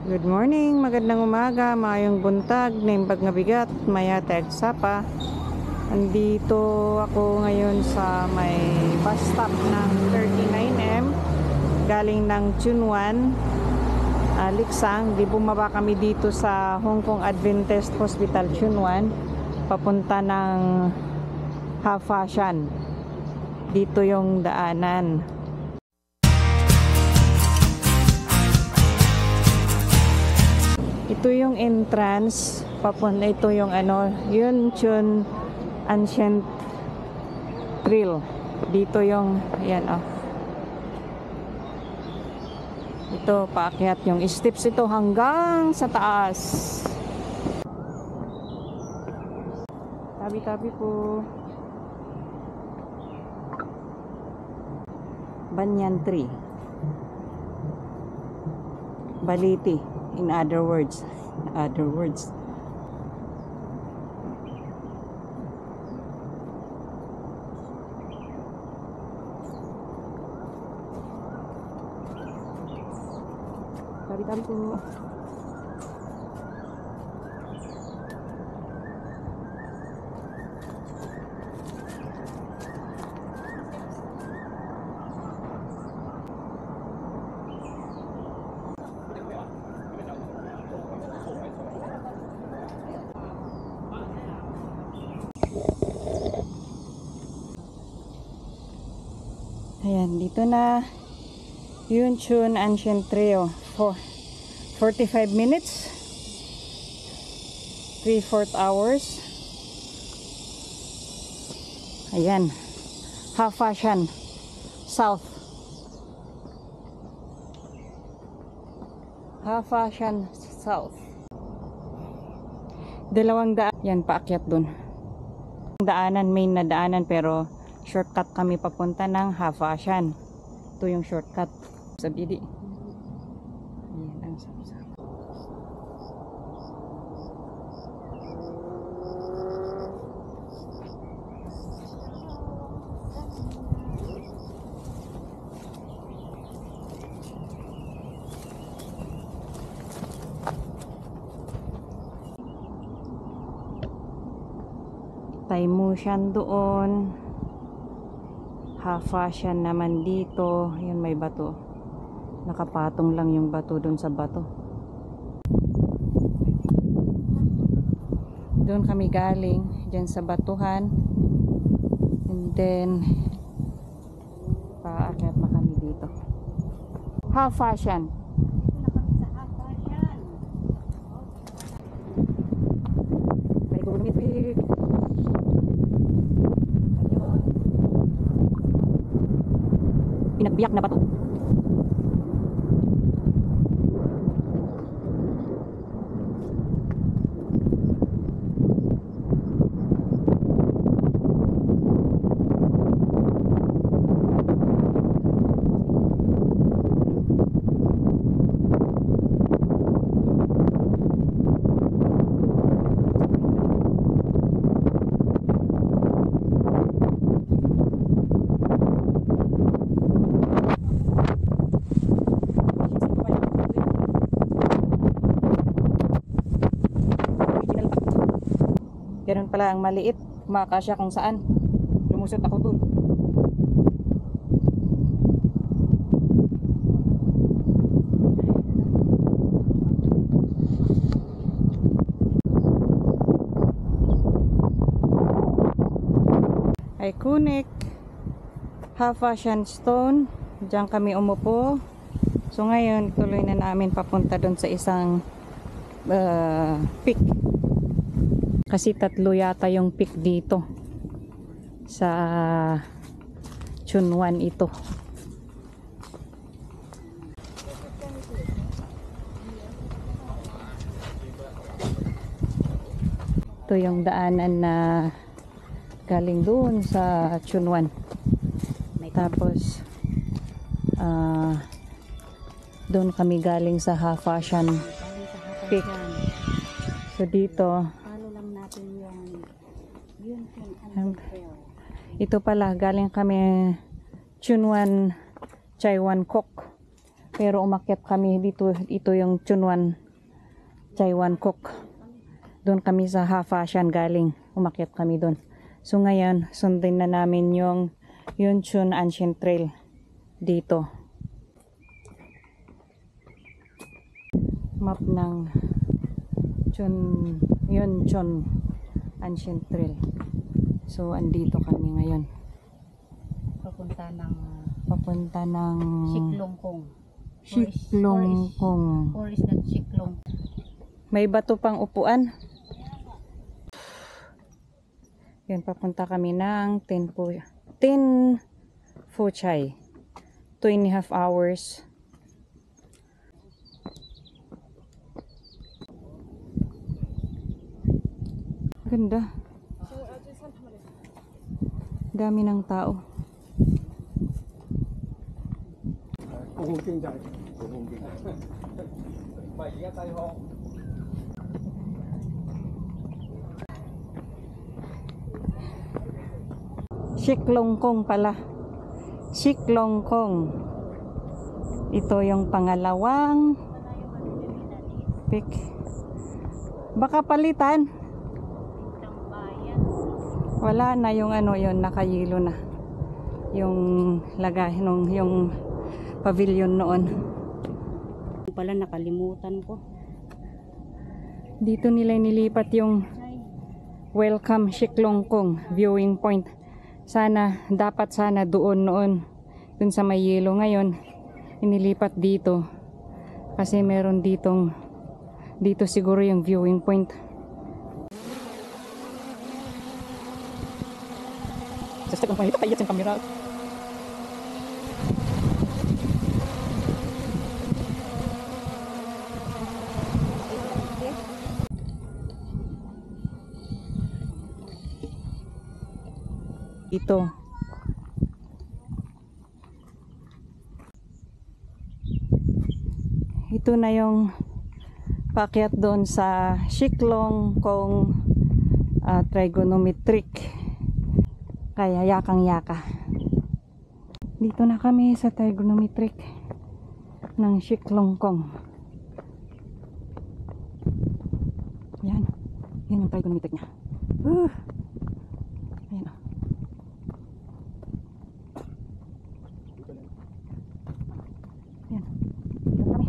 Good morning, magandang umaga, mayong buntag, naimbag nga bigat, maya sapa. Andito ako ngayon sa may bus stop ng 39M, galing ng Chunwan, Liksang. Di bumaba kami dito sa Hong Kong Adventist Hospital, Chunwan, papunta ng Hafashan. Dito yung daanan. Ito yung entrance, papunta ito yung Yun Chun Ancient Trail. Dito yung, ayan Ito, paakyat yung steps ito hanggang sa taas. Tabi-tabi po. Banyan tree. Baliti. In other words. Tabi-tabi po. Ayan, dito na Yun Chun Ancient Trail for 45 minutes 3/4 hours. Ayan, Hafashan South, Hafashan South. Dalawang daan yan, paakyat dun. Daanan, main na daanan, pero shortcut kami papunta ng Hafashan. Ito yung shortcut sa bidi. Ayan ang sapsap. Taimushan doon, Hafashan naman dito. Yun, may bato, nakapatong lang yung bato doon sa bato. Doon kami galing, dyan sa batuhan, and then paakyat na kami dito. Hafashan. Pinagbiyak na bato. Ganun pala ang maliit, makakasya kung saan. Lumusot ako dun. Iconic Hafashan Stone. Diyan kami umupo. So ngayon, tuloy na namin papunta dun sa isang peak. Kasi tatlo yata yung peak dito sa Chunwan ito. Ito yung daanan na galing doon sa Chunwan. Tapos doon kami galing sa Hafashan Peak. So dito ito pala, galing kami Chunwan Chaiwan Kok. Pero umakyat kami dito, ito yung Chunwan Chaiwan Cook. Doon kami sa Hafashan galing, umakyat kami doon. So ngayon, sundin na namin yung Yunchun Ancient Trail dito. Map ng Yunchun Ancient Trail. So andito kami ngayon. Papunta ng Siklongkong. Siklongkong. Or is that Siklong? May bato pang upuan. Yan, papunta kami ng Tin Phu Chai. 2.5 hours. Ganda. Dami ng tao. Siklongkong pala. Siklongkong. Ito yung pangalawang pick. Baka palitan. Wala na yung ano yon, nakayilo na. Yung lagay nung yung pavilion noon. Pala nakalimutan ko. Dito nila nilipat yung Welcome Siklongkong viewing point. Dapat sana doon noon. Dun sa may yelo ngayon. Inilipat dito. Kasi meron dito siguro yung viewing point. Just kung makita tayo sa camera. Ito na yung paakyat doon sa Siklongkong trigonometric. Kaya yakang-yaka. Dito na kami sa trigonometric ng Siklongkong. Yan. Yan yung trigonometric niya. Ayan o. Yan. Dito kami.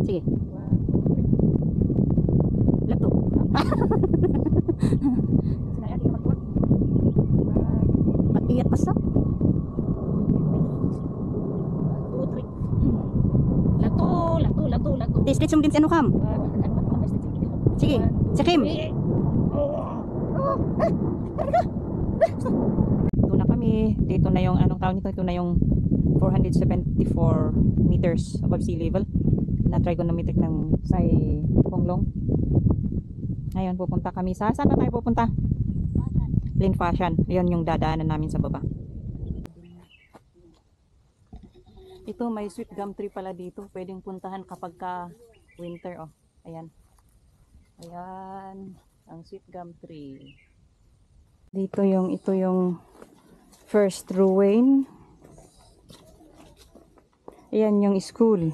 Sige. Lato. Mag-iyak ka sa? Lato. Description din si ano kam? Sige, si Kim. Ito na kami. Dito na yung anong tawag nito? Ito na yung 474 meters above sea level na trigonometric ng Sai Konglong. Ngayon pupunta kami saan na tayo pupunta? Linfashan. Yun yung dadaanan namin sa baba. Ito may sweet gum tree pala dito. Pwedeng puntahan kapag ka winter. Oh, ayan. Ayan ang sweet gum tree. Ito yung first ruin. Ayan yung school.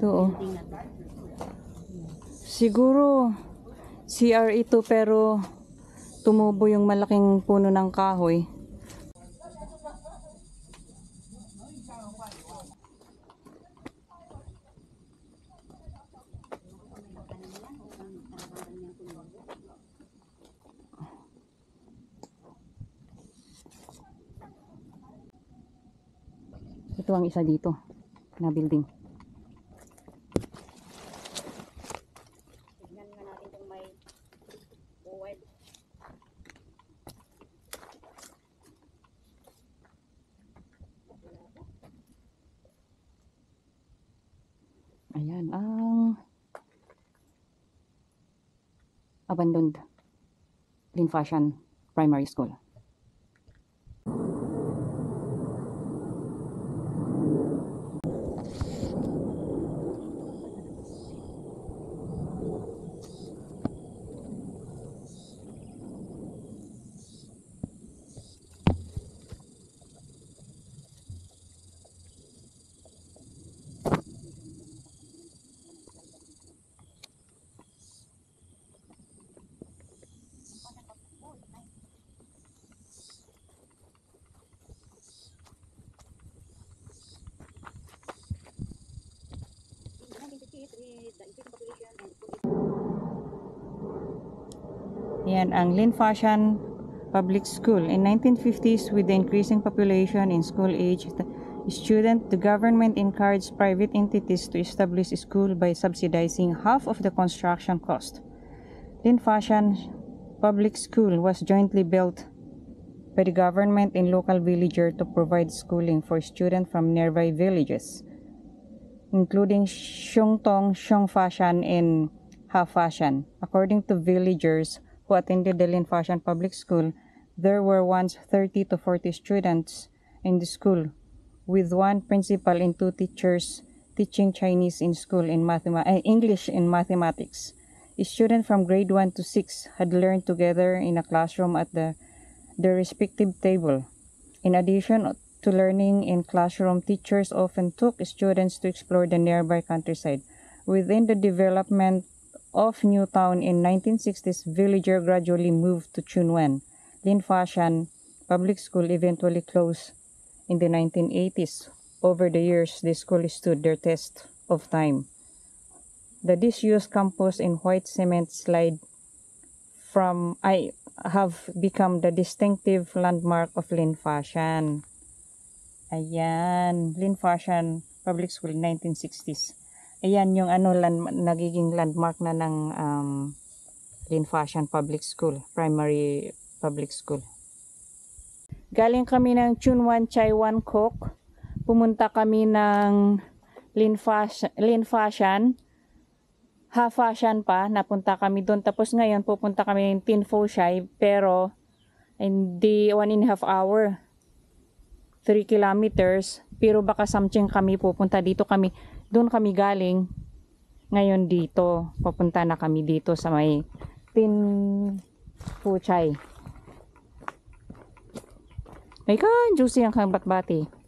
Ito oh. Siguro CR ito pero tumubo yung malaking puno ng kahoy. Ito ang isa dito na building. Tignan nga natin kung may buwad. Ayan ang abandoned Linfashan Primary School. Yan ang Linfashan Public School. In 1950s, with the increasing population in school-aged students, the government encouraged private entities to establish a school by subsidizing half of the construction cost. Linfashan Public School was jointly built by the government and local villagers to provide schooling for students from nearby villages, including Shungtong, Shungfashan, and Hafashan. According to villagers who attended the Linfashan Public School, there were once 30 to 40 students in the school, with one principal and two teachers teaching Chinese in school in English and mathematics. Students from grade 1 to 6 had learned together in a classroom at their respective table. In addition to learning in classroom, teachers often took students to explore the nearby countryside. Within the development of New Town in 1960s, villagers gradually moved to Chunwan. Linfashan Public School eventually closed in the 1980s. Over the years, the school stood the test of time. The disused campus in white cement slide have become the distinctive landmark of Linfashan. Ayan, Linfashan Public School 1960s. Ayan yung nagiging landmark na ng Linfashan Public School, primary public school. Galing kami ng Chunwan Chaiwan Kok. Pumunta kami ng Linfashan, Hafashan pa, napunta kami doon. Tapos ngayon pupunta kami ng Tin Pho Shai, pero hindi 1.5 hour. 3 kilometers, pero baka something kami pupunta dito kami. Doon kami galing. Ngayon dito, papunta na kami dito sa may Tin Pho Shai. May juicy ang batbati.